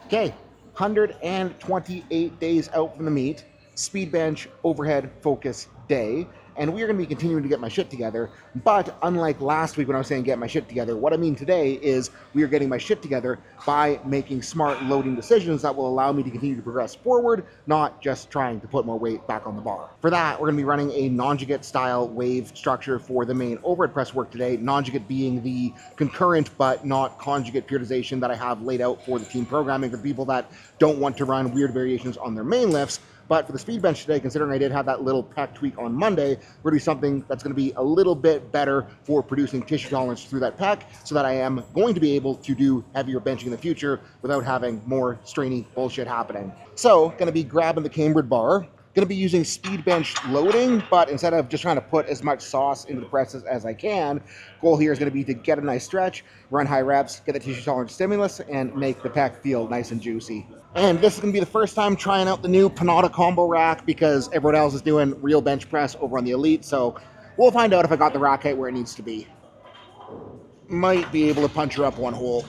Okay, 128 days out from the meet, speed bench, overhead, focus day, and we are going to be continuing to get my shit together. But unlike last week when I was saying get my shit together, what I mean today is we are getting my shit together by making smart loading decisions that will allow me to continue to progress forward, not just trying to put more weight back on the bar. For that, we're going to be running a non-conjugate style wave structure for the main overhead press work today, non-conjugate being the concurrent but not conjugate periodization that I have laid out for the team programming for people that don't want to run weird variations on their main lifts. But for the speed bench today, considering I did have that little pec tweak on Monday, we're going to do something that's going to be a little bit better for producing tissue tolerance through that pec, so that I am going to be able to do heavier benching in the future without having more strainy bullshit happening. So, going to be grabbing the cambered bar, going to be using speed bench loading, but instead of just trying to put as much sauce into the presses as I can, goal here is going to be to get a nice stretch, run high reps, get the tissue tolerance stimulus, and make the pec feel nice and juicy. And this is going to be the first time trying out the new Panada combo rack because everyone else is doing real bench press over on the Elite, so we'll find out if I got the rack height where it needs to be. Might be able to punch her up one hole.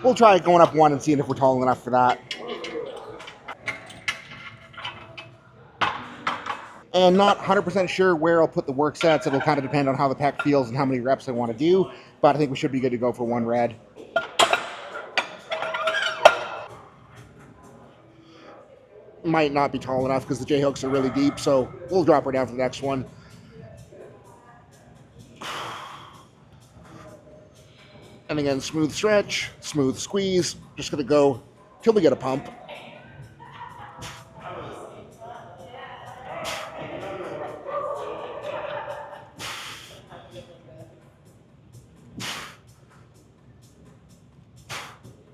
We'll try going up one and seeing if we're tall enough for that. And not 100% sure where I'll put the work sets. It'll kind of depend on how the pec feels and how many reps I want to do, but I think we should be good to go for one red. Might not be tall enough because the J-hooks are really deep, so we'll drop her down for the next one. And again, smooth stretch, smooth squeeze. Just gonna go till we get a pump.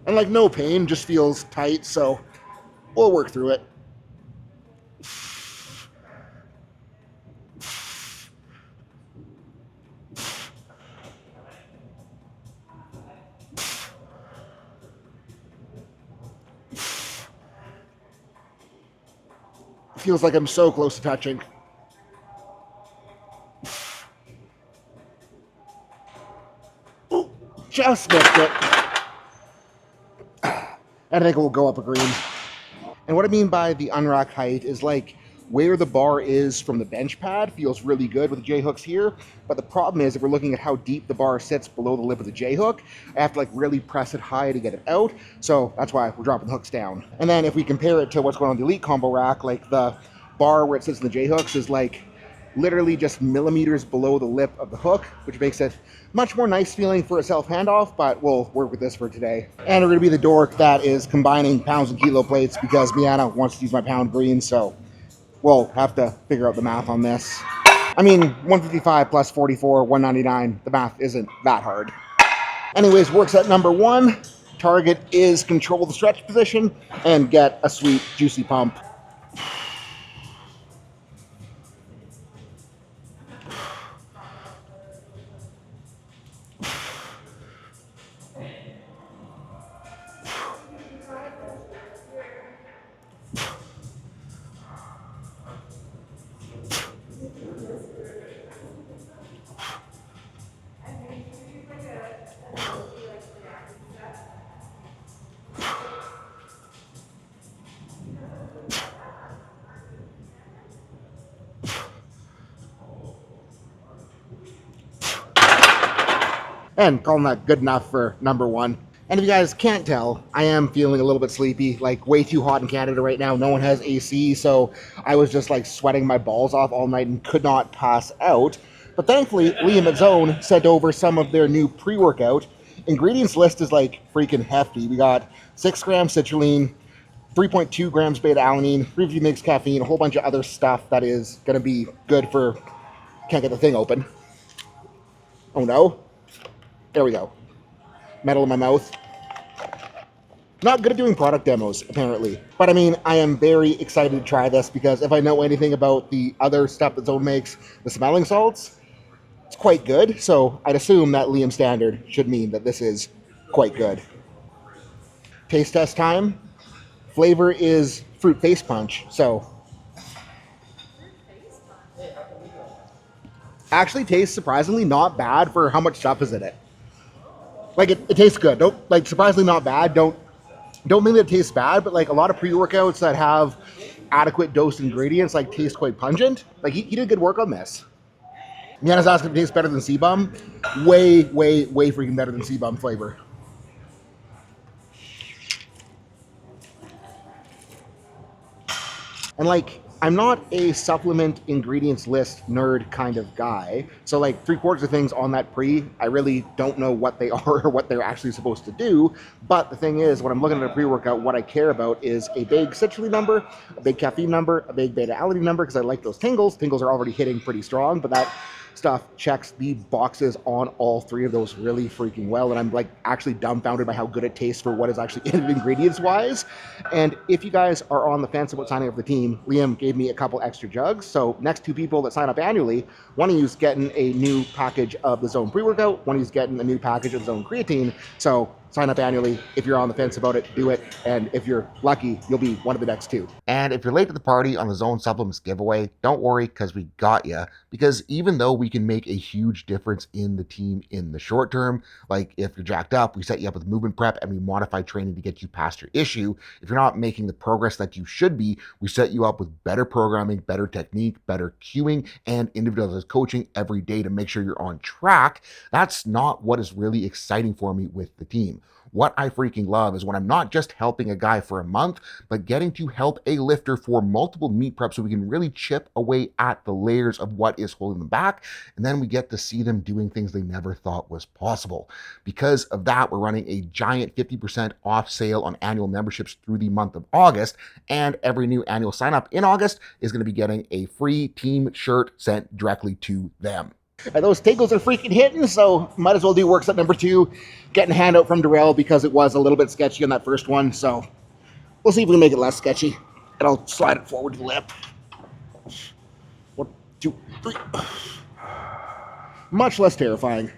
And like no pain, just feels tight, so we'll work through it. Feels like I'm so close to touching. Ooh, just missed it. And I think we'll go up a green. And what I mean by the unrack height is like where the bar is from the bench pad feels really good with the J-hooks here, but the problem is if we're looking at how deep the bar sits below the lip of the J-hook, I have to like really press it high to get it out, so that's why we're dropping the hooks down. And then if we compare it to what's going on the Elite combo rack, like the bar where it sits in the J-hooks is like literally just millimeters below the lip of the hook, which makes it much more nice feeling for a self handoff, but we'll work with this for today. And we're gonna be the dork that is combining pounds and kilo plates because Miana wants to use my pound green, so we'll have to figure out the math on this. I mean, 155 plus 44, 199, the math isn't that hard. Anyways, work set number one. Target is control the stretch position and get a sweet, juicy pump. And calling that good enough for number one. And if you guys can't tell, I am feeling a little bit sleepy, like way too hot in Canada right now. No one has AC, so I was just like sweating my balls off all night and could not pass out. But thankfully, Liam at Zone sent over some of their new pre-workout. Ingredients list is like freaking hefty. We got 6 grams citrulline, 3.2 grams beta-alanine, 350 mg caffeine, a whole bunch of other stuff that is going to be good for... Can't get the thing open. Oh no. There we go. Metal in my mouth. Not good at doing product demos, apparently. But I mean, I am very excited to try this because if I know anything about the other stuff that Zone makes, the smelling salts, it's quite good. So I'd assume that Liam Standard should mean that this is quite good. Taste test time. Flavor is fruit face punch. So actually tastes surprisingly not bad for how much stuff is in it. Like it tastes good. Don't like surprisingly not bad. Don't mean that it tastes bad, but like a lot of pre-workouts that have adequate dose ingredients like taste quite pungent. Like he did good work on this. Miana's asking if it tastes better than Sea-Bum. Way, way, way freaking better than Sea-Bum flavor. And like, I'm not a supplement ingredients list nerd kind of guy. So like 3/4 of things on that pre, I really don't know what they are or what they're actually supposed to do. But the thing is, when I'm looking at a pre-workout, what I care about is a big citrulline number, a big caffeine number, a big beta-alanine number, because I like those tingles. Tingles are already hitting pretty strong, but that stuff checks the boxes on all three of those really freaking well, and I'm like actually dumbfounded by how good it tastes for what is actually in it ingredients wise. And if you guys are on the fence about signing up for the team, Liam gave me a couple extra jugs, so next 2 people that sign up annually, one of you's getting a new package of the Zone pre-workout, one of you's getting a new package of Zone creatine. So sign up annually. If you're on the fence about it, do it. And if you're lucky, you'll be one of the next 2. And if you're late to the party on the Zone Supplements giveaway, don't worry, because we got you. Because even though we can make a huge difference in the team in the short term, like if you're jacked up, we set you up with movement prep and we modify training to get you past your issue. If you're not making the progress that you should be, we set you up with better programming, better technique, better cueing, and individualized coaching every day to make sure you're on track. That's not what is really exciting for me with the team. What I freaking love is when I'm not just helping a guy for a month, but getting to help a lifter for multiple meet preps so we can really chip away at the layers of what is holding them back. And then we get to see them doing things they never thought was possible. Because of that, we're running a giant 50% off sale on annual memberships through the month of August. And every new annual sign up in August is going to be getting a free team shirt sent directly to them. And those tingles are freaking hitting, so might as well do workset number 2, getting a handout from Darrell because it was a little bit sketchy on that first one, so we'll see if we can make it less sketchy. And I'll slide it forward to the lip. 1, 2, 3. Much less terrifying.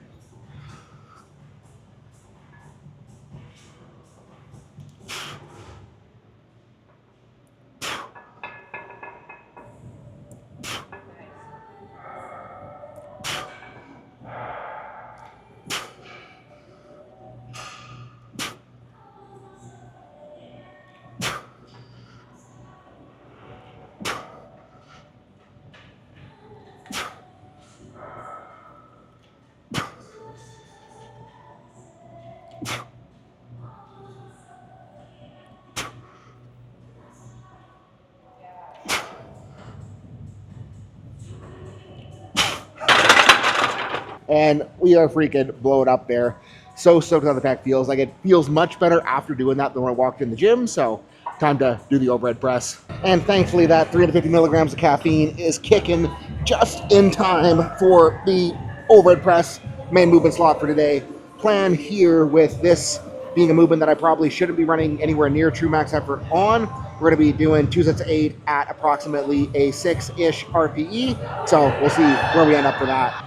And we are freaking blowing up there. So stoked how the pack feels. Like it feels much better after doing that than when I walked in the gym. So time to do the overhead press. And thankfully that 350 milligrams of caffeine is kicking just in time for the overhead press main movement slot for today. Plan here with this being a movement that I probably shouldn't be running anywhere near true max effort on. We're going to be doing 2 sets of 8 at approximately a 6-ish RPE. So we'll see where we end up for that.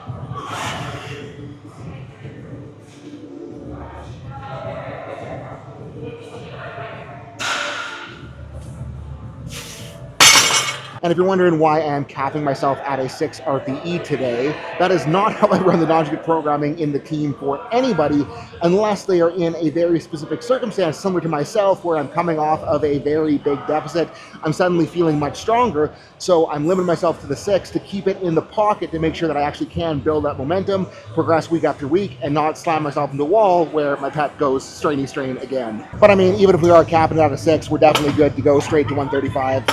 And if you're wondering why I'm capping myself at a 6 RPE today, that is not how I run the non-conjugate programming in the team for anybody, unless they are in a very specific circumstance, similar to myself, where I'm coming off of a very big deficit. I'm suddenly feeling much stronger, so I'm limiting myself to the 6 to keep it in the pocket to make sure that I actually can build that momentum, progress week after week, and not slam myself into a wall where my pet goes strain again. But I mean, even if we are capping it at a 6, we're definitely good to go straight to 135.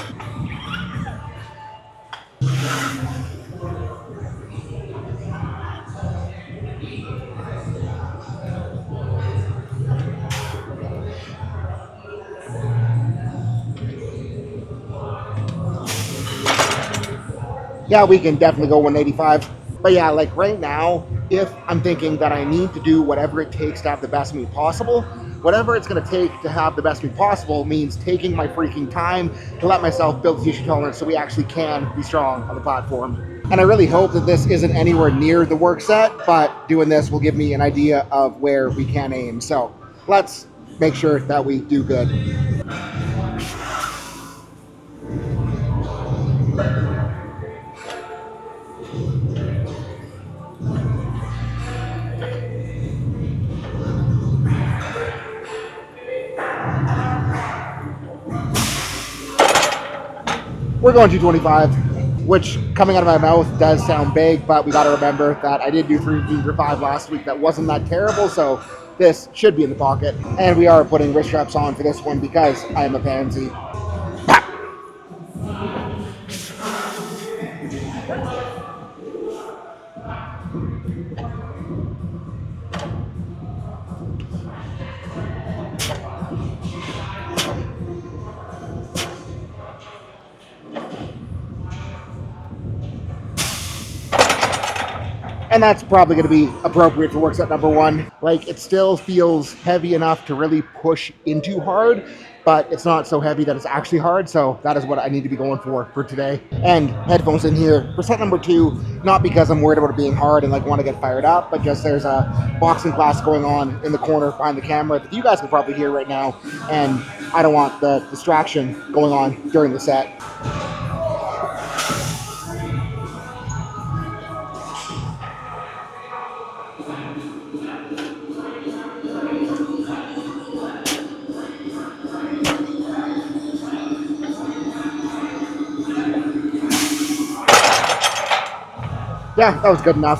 Yeah, we can definitely go 185. But yeah, like right now, if I'm thinking that I need to do whatever it takes to have the best meet possible, whatever it's going to take to have the best meet possible means taking my freaking time to let myself build the tissue tolerance so we actually can be strong on the platform. And I really hope that this isn't anywhere near the work set, but doing this will give me an idea of where we can aim. So let's make sure that we do good. We're going 225, which coming out of my mouth does sound big, but we got to remember that I did do 3 for 5 last week. That wasn't that terrible, so this should be in the pocket. And we are putting wrist straps on for this one because I am a pansy. And that's probably going to be appropriate for work set number 1. Like, it still feels heavy enough to really push into hard, but it's not so heavy that it's actually hard, so that is what I need to be going for today. And headphones in here for set number 2, not because I'm worried about it being hard and like want to get fired up, but just there's a boxing class going on in the corner behind the camera that you guys can probably hear right now, and I don't want the distraction going on during the set. Yeah, that was good enough.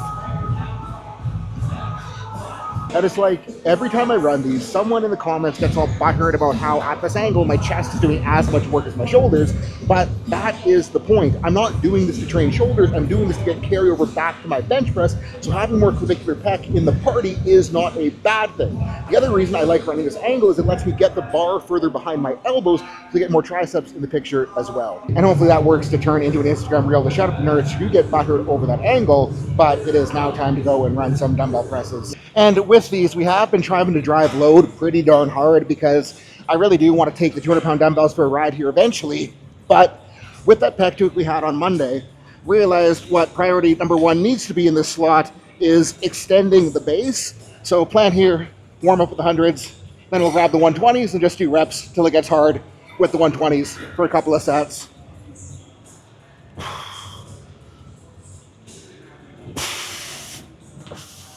I just like, every time I run these, someone in the comments gets all butthurt about how at this angle my chest is doing as much work as my shoulders, but that is the point. I'm not doing this to train shoulders, I'm doing this to get carryover back to my bench press, so having more clavicular pec in the party is not a bad thing. The other reason I like running this angle is it lets me get the bar further behind my elbows to get more triceps in the picture as well. And hopefully that works to turn into an Instagram reel to shut up nerds who get butthurt over that angle, but it is now time to go and run some dumbbell presses. And with these, we have been trying to drive load pretty darn hard because I really do want to take the 200-pound dumbbells for a ride here eventually. But with that pec tweak we had on Monday, realized what priority number 1 needs to be in this slot is extending the base. So plan here, warm up with the hundreds, then we'll grab the 120s and just do reps till it gets hard with the 120s for a couple of sets.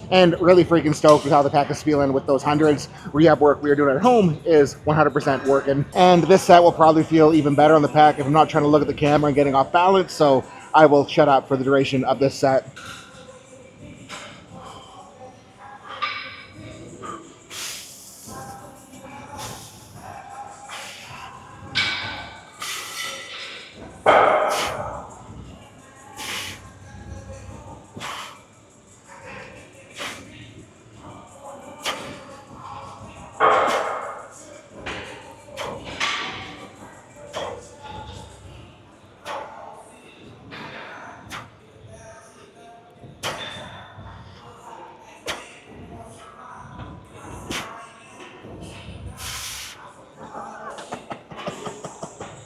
And really freaking stoked with how the pack is feeling with those hundreds. Rehab work we are doing at home is 100% working. And this set will probably feel even better on the pack if I'm not trying to look at the camera and getting off balance, so I will shut up for the duration of this set.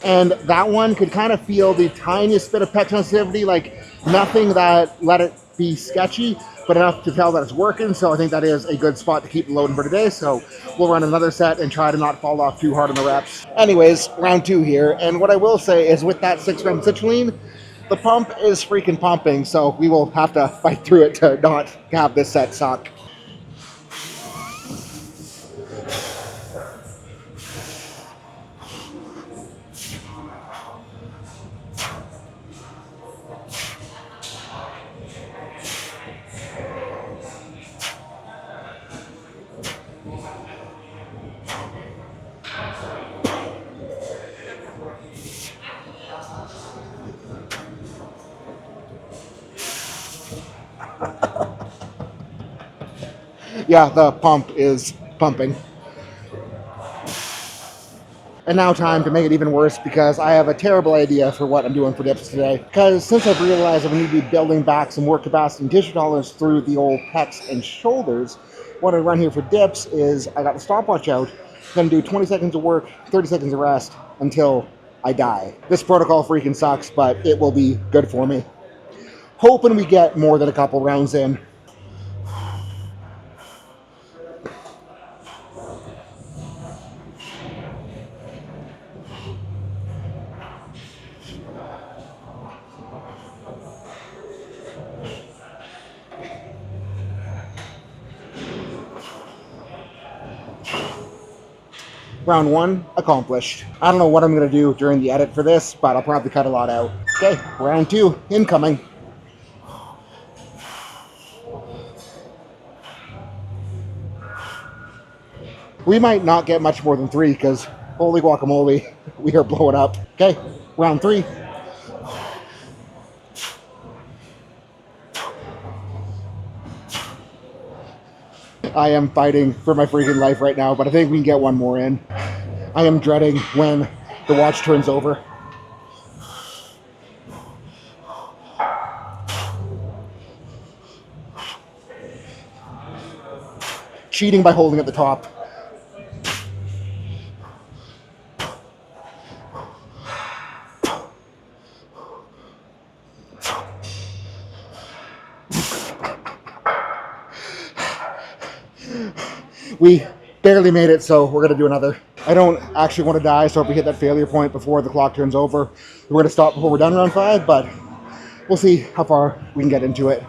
And that one could kind of feel the tiniest bit of pec sensitivity, like nothing that let it be sketchy, but enough to tell that it's working. So I think that is a good spot to keep loading for today. So we'll run another set and try to not fall off too hard on the reps. Anyways, round 2 here. And what I will say is with that 6-gram citrulline, the pump is freaking pumping. So we will have to fight through it to not have this set suck. Yeah, the pump is pumping. And now time to make it even worse because I have a terrible idea for what I'm doing for dips today. Because since I've realized I need to be building back some work capacity and tissue tolerance through the old pecs and shoulders, what I run here for dips is I got the stopwatch out, gonna do 20 seconds of work, 30 seconds of rest until I die. This protocol freaking sucks, but it will be good for me. Hoping we get more than a couple rounds in. Round 1 accomplished. I don't know what I'm going to do during the edit for this, but I'll probably cut a lot out. Okay, round 2 incoming. We might not get much more than 3 because holy guacamole, we are blowing up. Okay, round 3. I am fighting for my freaking life right now, but I think we can get one more in. I am dreading when the watch turns over. Cheating by holding at the top. We barely made it, so we're gonna do another. I don't actually want to die, so if we hit that failure point before the clock turns over, we're gonna stop before we're done round 5, but we'll see how far we can get into it.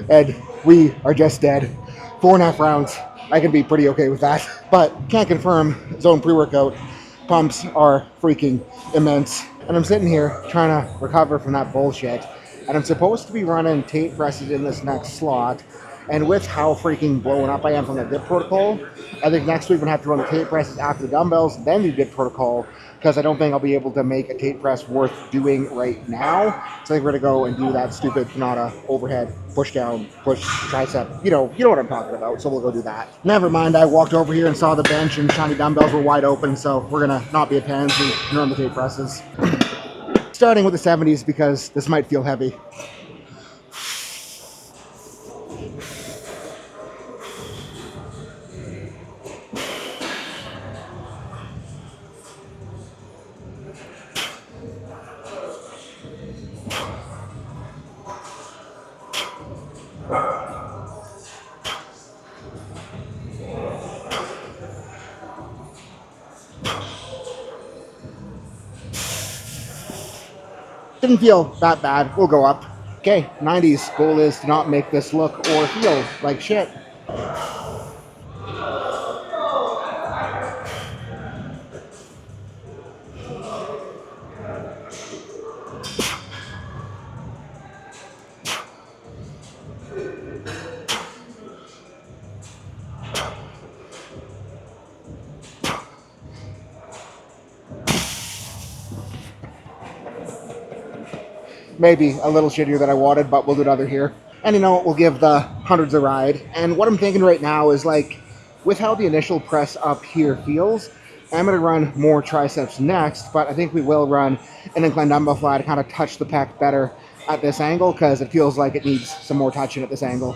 And we are just dead. 4.5 rounds. I can be pretty okay with that. But can't confirm, zone pre-workout pumps are freaking immense. And I'm sitting here trying to recover from that bullshit. And I'm supposed to be running Tate presses in this next slot. And with how freaking blown up I am from the dip protocol, I think next week I'm going to have to run the Tate presses after the dumbbells, then the dip protocol, because I don't think I'll be able to make a Tate press worth doing right now. So I think we're going to go and do that stupid Panada overhead, push down, push tricep. You know what I'm talking about, so we'll go do that. Never mind, I walked over here and saw the bench and shiny dumbbells were wide open, so we're going to not be a pansy and run the Tate presses. Starting with the 70s because this might feel heavy. Didn't feel that bad. We'll go up. Okay, 90s. Goal is to not make this look or feel like shit. Maybe a little shittier than I wanted, but we'll do another here. And you know what, we'll give the hundreds a ride. And what I'm thinking right now is like, with how the initial press up here feels, I'm going to run more triceps next, but I think we will run an incline dumbbell fly to kind of touch the pec better at this angle, because it feels like it needs some more touching at this angle.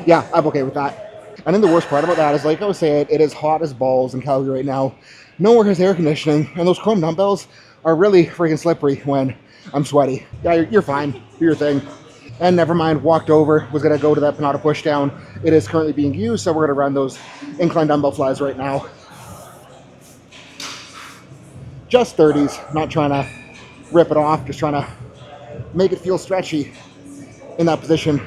Yeah, I'm okay with that. And then the worst part about that is, like I was saying, it is hot as balls in Calgary right now. Nowhere has air conditioning, and those chrome dumbbells are really freaking slippery when I'm sweaty. Yeah, you're fine. Do your thing. And never mind, walked over, was going to go to that Panada push down. It is currently being used, so we're going to run those incline dumbbell flies right now. Just 30s, not trying to rip it off, just trying to make it feel stretchy in that position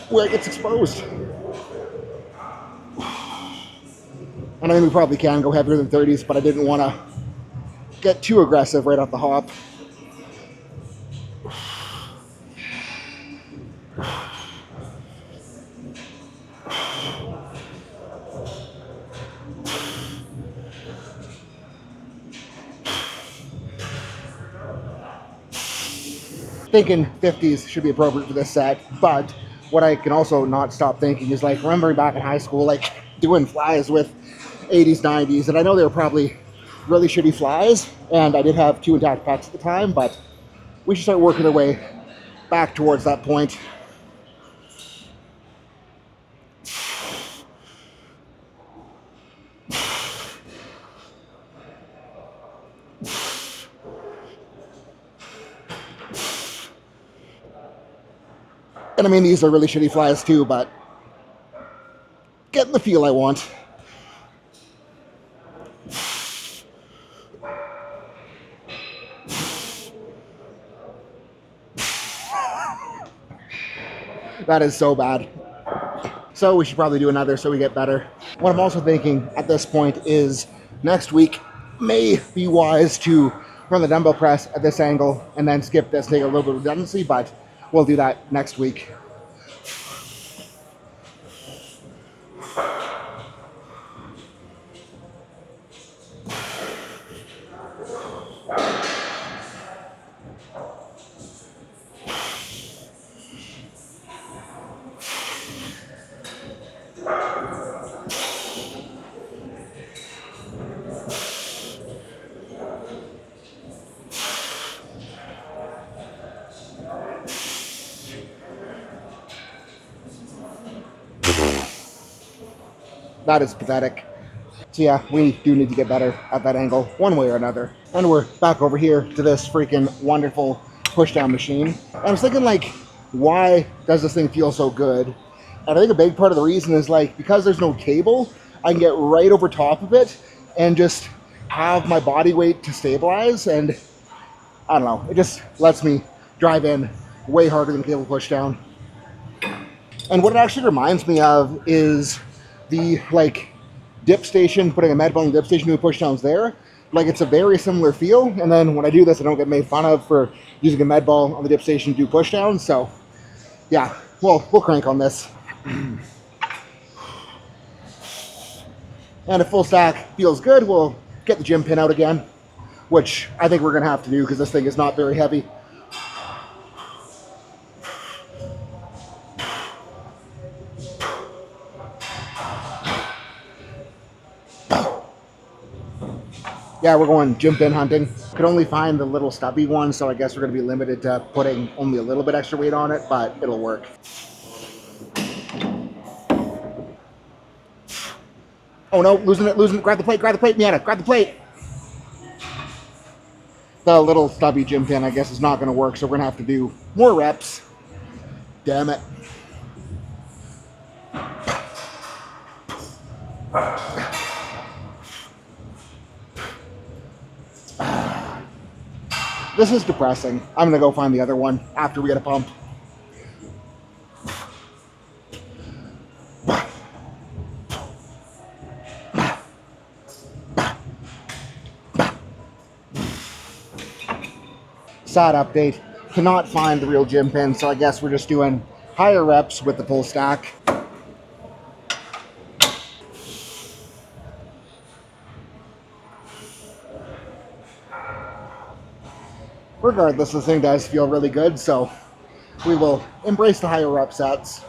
where it gets exposed. And I think we probably can go heavier than 30s, but I didn't want to get too aggressive right off the hop. Thinking 50s should be appropriate for this set, but what I can also not stop thinking is, like, remembering back in high school, like, doing flies with 80s, 90s, and I know they were probably really shitty flies, and I did have 2 intact pecs at the time, but we should start working our way back towards that point. And I mean, these are really shitty flies too, but getting the feel I want. That is so bad. So we should probably do another so we get better. What I'm also thinking at this point is next week may be wise to run the dumbbell press at this angle and then skip this, take a little bit of redundancy, but we'll do that next week. That is pathetic. So yeah, we do need to get better at that angle one way or another. And we're back over here to this freaking wonderful push-down machine. And I was thinking, like, why does this thing feel so good? And I think a big part of the reason is, like, because there's no cable, I can get right over top of it and just have my body weight to stabilize. And I don't know, it just lets me drive in way harder than cable push-down. And what it actually reminds me of is the, like, dip station, putting a med ball in the dip station doing push downs there. Like, it's a very similar feel. And then when I do this, I don't get made fun of for using a med ball on the dip station to do push downs. So yeah, we'll crank on this. And if full stack feels good, we'll get the gym pin out again, which I think we're gonna have to do because this thing is not very heavy. Yeah, we're going gym pin hunting. Could only find the little stubby one, so I guess we're going to be limited to putting only a little bit extra weight on it, but it'll work. Oh no, losing it. Grab the plate, Miata, grab the plate. The little stubby gym pin, I guess, is not going to work, so we're going to have to do more reps. Damn it. This is depressing. I'm gonna go find the other one after we get a pump. Sad update. Cannot find the real gym pin, so I guess we're just doing higher reps with the full stack. Regardless, this thing does feel really good, so we will embrace the higher rep sets.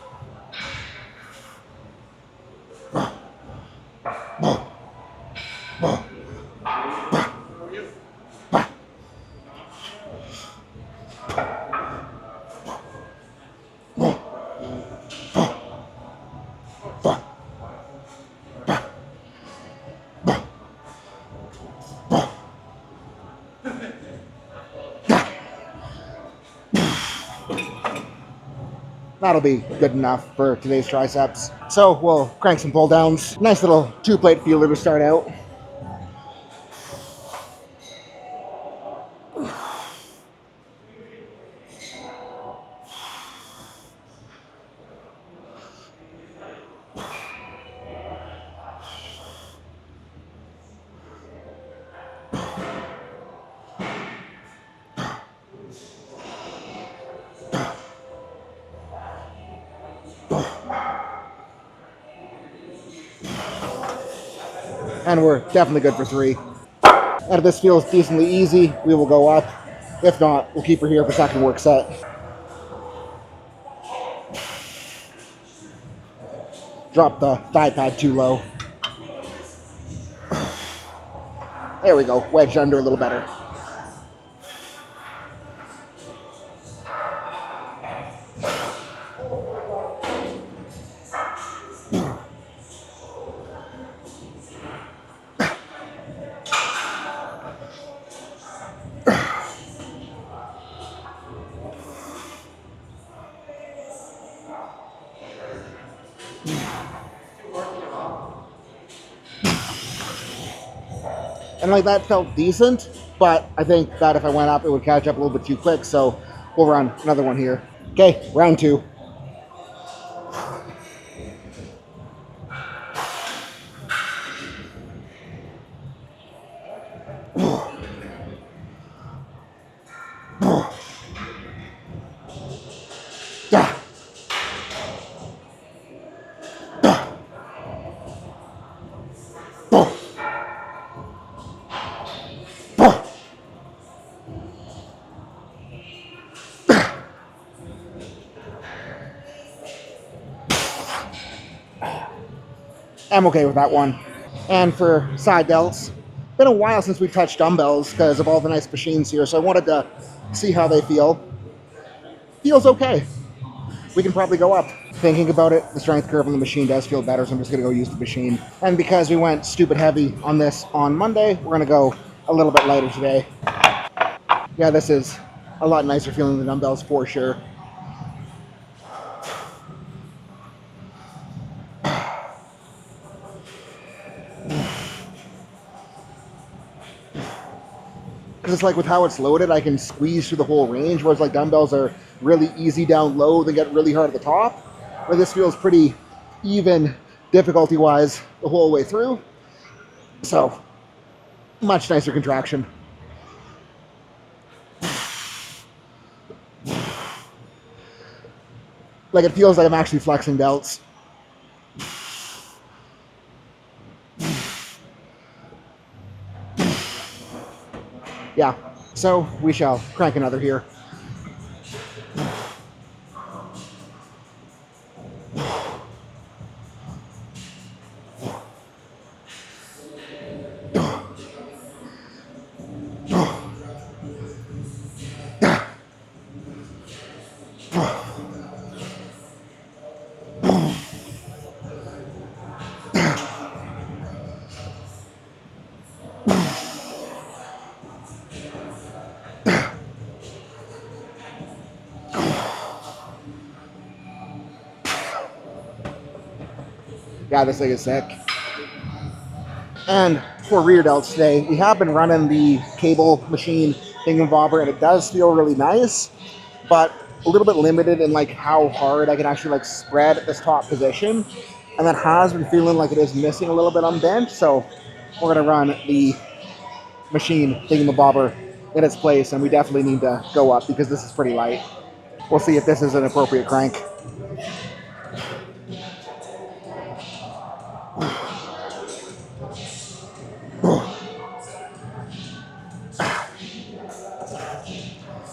That'll be good enough for today's triceps. So we'll crank some pull downs. Nice little 2-plate feeler to start out. And we're definitely good for 3. And if this feels decently easy, we will go up. If not, we'll keep her here for second work set. Drop the thigh pad too low. There we go, wedged under a little better. And like that felt decent, but I think that if I went up, it would catch up a little bit too quick. So we'll run another one here. Okay, round 2. I'm okay with that one. And for side delts, been a while since we touched dumbbells because of all the nice machines here, so I wanted to see how they feel. Feels okay. We can probably go up. Thinking about it, the strength curve on the machine does feel better, so I'm just going to go use the machine. And because we went stupid heavy on this on Monday, we're going to go a little bit lighter today. Yeah, this is a lot nicer feeling than the dumbbells for sure. Because it's like with how it's loaded, I can squeeze through the whole range, whereas like dumbbells are really easy down low, they get really hard at the top. Where this feels pretty even difficulty-wise the whole way through. So, much nicer contraction. Like it feels like I'm actually flexing delts. Yeah, so we shall crank another here. Yeah, this thing is sick. And for rear delts today, we have been running the cable machine thingamabobber, and it does feel really nice, but a little bit limited in like how hard I can actually like spread at this top position. And that has been feeling like it is missing a little bit on bench, so we're gonna run the machine thingamabobber in its place, and we definitely need to go up because this is pretty light. We'll see if this is an appropriate crank.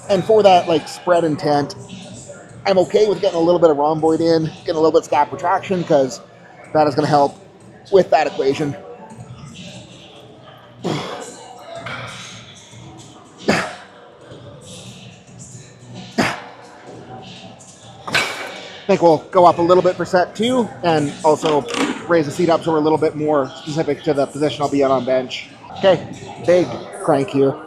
And for that like spread intent, I'm okay with getting a little bit of rhomboid in, getting a little bit of scap retraction, because that is going to help with that equation. I think we'll go up a little bit for set 2, and also raise the seat up so we're a little bit more specific to the position I'll be on bench. Okay, big crank here.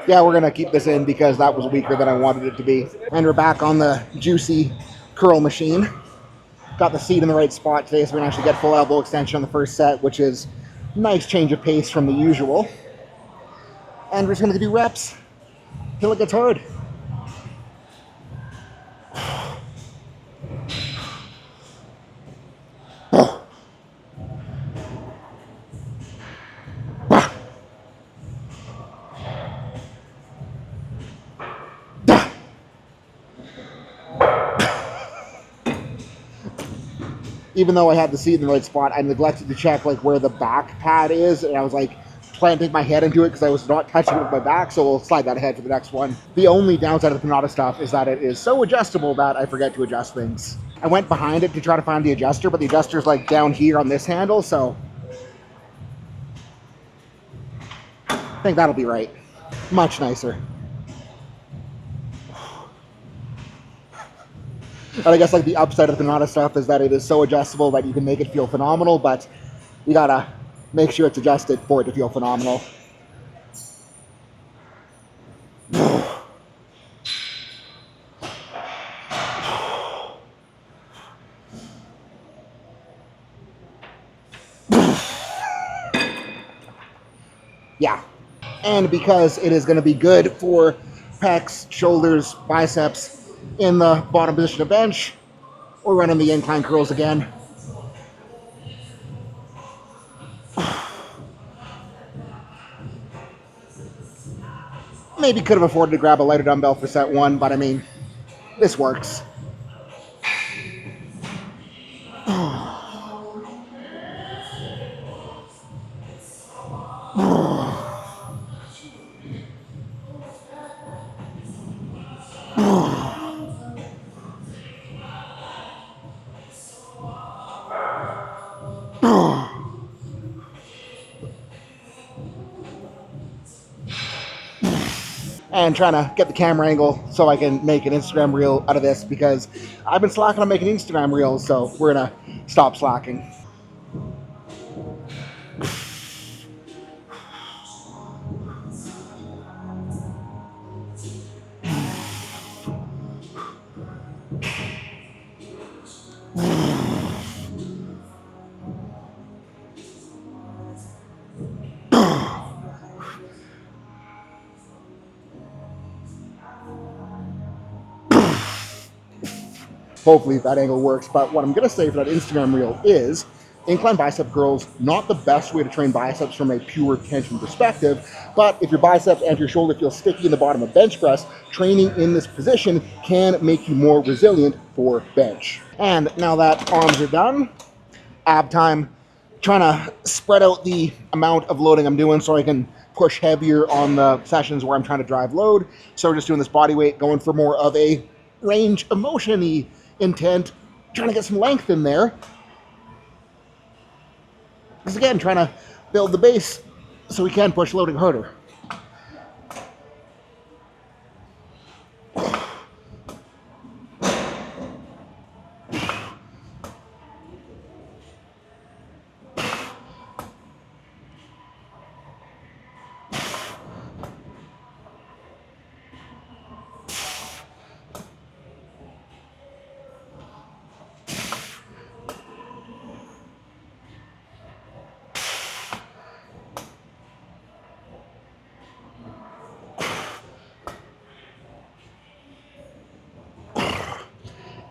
Yeah, we're going to keep this in because that was weaker than I wanted it to be. And we're back on the juicy curl machine. Got the seat in the right spot today, so we can actually get full elbow extension on the first set, which is a nice change of pace from the usual. And we're just going to do reps till it gets hard. Even though I had the seat in the right spot, I neglected to check like where the back pad is, and I was like planting my head into it because I was not touching it with my back, so we'll slide that ahead for the next one. The only downside of the Pinata stuff is that it is so adjustable that I forget to adjust things. I went behind it to try to find the adjuster, but the adjuster's like down here on this handle, so think that'll be right. Much nicer. And I guess like the upside of the Granada stuff is that it is so adjustable that you can make it feel phenomenal, but you gotta make sure it's adjusted for it to feel phenomenal. Yeah. And because it is going to be good for pecs, shoulders, biceps in the bottom position of bench, we're running the incline curls again. Maybe could have afforded to grab a lighter dumbbell for set one, but I mean, this works. And trying to get the camera angle so I can make an Instagram reel out of this, because I've been slacking on making Instagram reels, so we're gonna stop slacking. Hopefully that angle works, but what I'm going to say for that Instagram reel is incline bicep curls, not the best way to train biceps from a pure tension perspective, but if your biceps and your shoulder feel sticky in the bottom of bench press, training in this position can make you more resilient for bench. And now that arms are done, ab time, trying to spread out the amount of loading I'm doing so I can push heavier on the sessions where I'm trying to drive load. So we're just doing this body weight, going for more of a range of motion-y intent, trying to get some length in there. Because again, trying to build the base so we can push loading harder.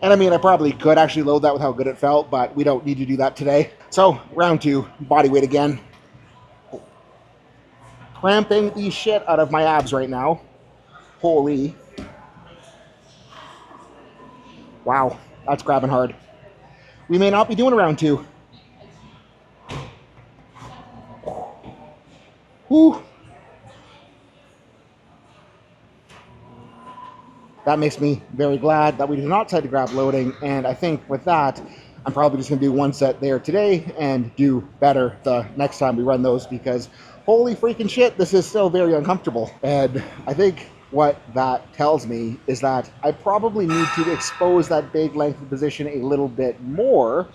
And I mean, I probably could actually load that with how good it felt, but we don't need to do that today. So, round two, body weight again. Cramping the shit out of my abs right now. Holy. Wow, that's grabbing hard. We may not be doing a round two. Whew. That makes me very glad that we did not decide to grab loading, and I think with that, I'm probably just going to do one set there today and do better the next time we run those, because holy freaking shit, this is still very uncomfortable. And I think what that tells me is that I probably need to expose that big length position a little bit more,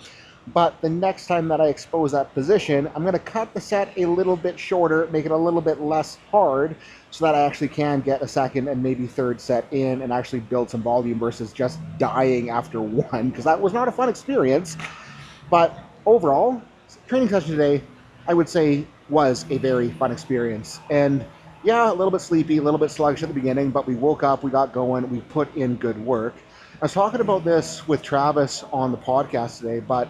but the next time that I expose that position, I'm going to cut the set a little bit shorter, make it a little bit less hard, so that I actually can get a second and maybe third set in and actually build some volume versus just dying after one, because that was not a fun experience. But overall, training session today, I would say, was a very fun experience. And yeah, a little bit sleepy, a little bit sluggish at the beginning, but we woke up, we got going, we put in good work. I was talking about this with Travis on the podcast today, but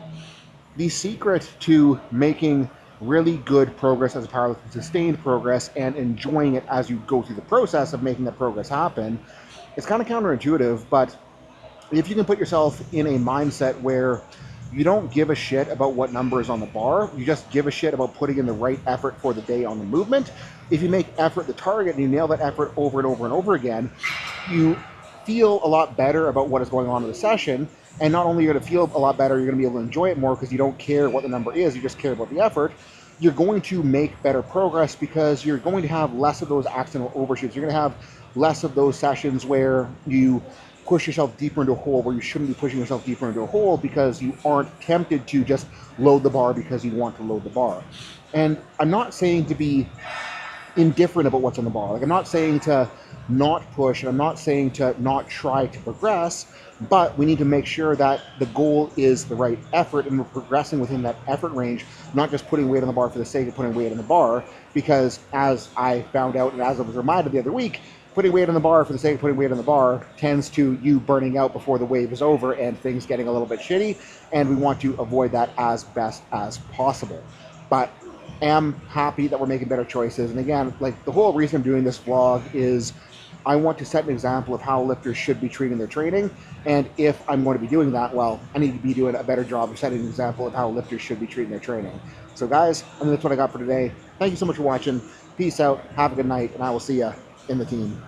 the secret to making really good progress as a powerlifter, sustained progress, and enjoying it as you go through the process of making that progress happen, it's kind of counterintuitive, but if you can put yourself in a mindset where you don't give a shit about what number is on the bar, you just give a shit about putting in the right effort for the day on the movement. If you make effort the target and you nail that effort over and over and over again, you feel a lot better about what is going on in the session. And not only are you going to feel a lot better, you're going to be able to enjoy it more because you don't care what the number is, you just care about the effort. you're going to make better progress because you're going to have less of those accidental overshoots. You're going to have less of those sessions where you push yourself deeper into a hole where you shouldn't be pushing yourself deeper into a hole because you aren't tempted to just load the bar because you want to load the bar. And I'm not saying to be indifferent about what's on the bar. Like, I'm not saying to not push, and I'm not saying to not try to progress, but we need to make sure that the goal is the right effort and we're progressing within that effort range, not just putting weight on the bar for the sake of putting weight on the bar, because as I found out and as I was reminded the other week, putting weight on the bar for the sake of putting weight on the bar tends to you burning out before the wave is over and things getting a little bit shitty, and we want to avoid that as best as possible. But am happy that we're making better choices. And again, like, the whole reason I'm doing this vlog is I want to set an example of how lifters should be treating their training. And if I'm going to be doing that, well, I need to be doing a better job of setting an example of how lifters should be treating their training. So guys, I think that's what I got for today. Thank you so much for watching. Peace out. Have a good night. And I will see you in the team.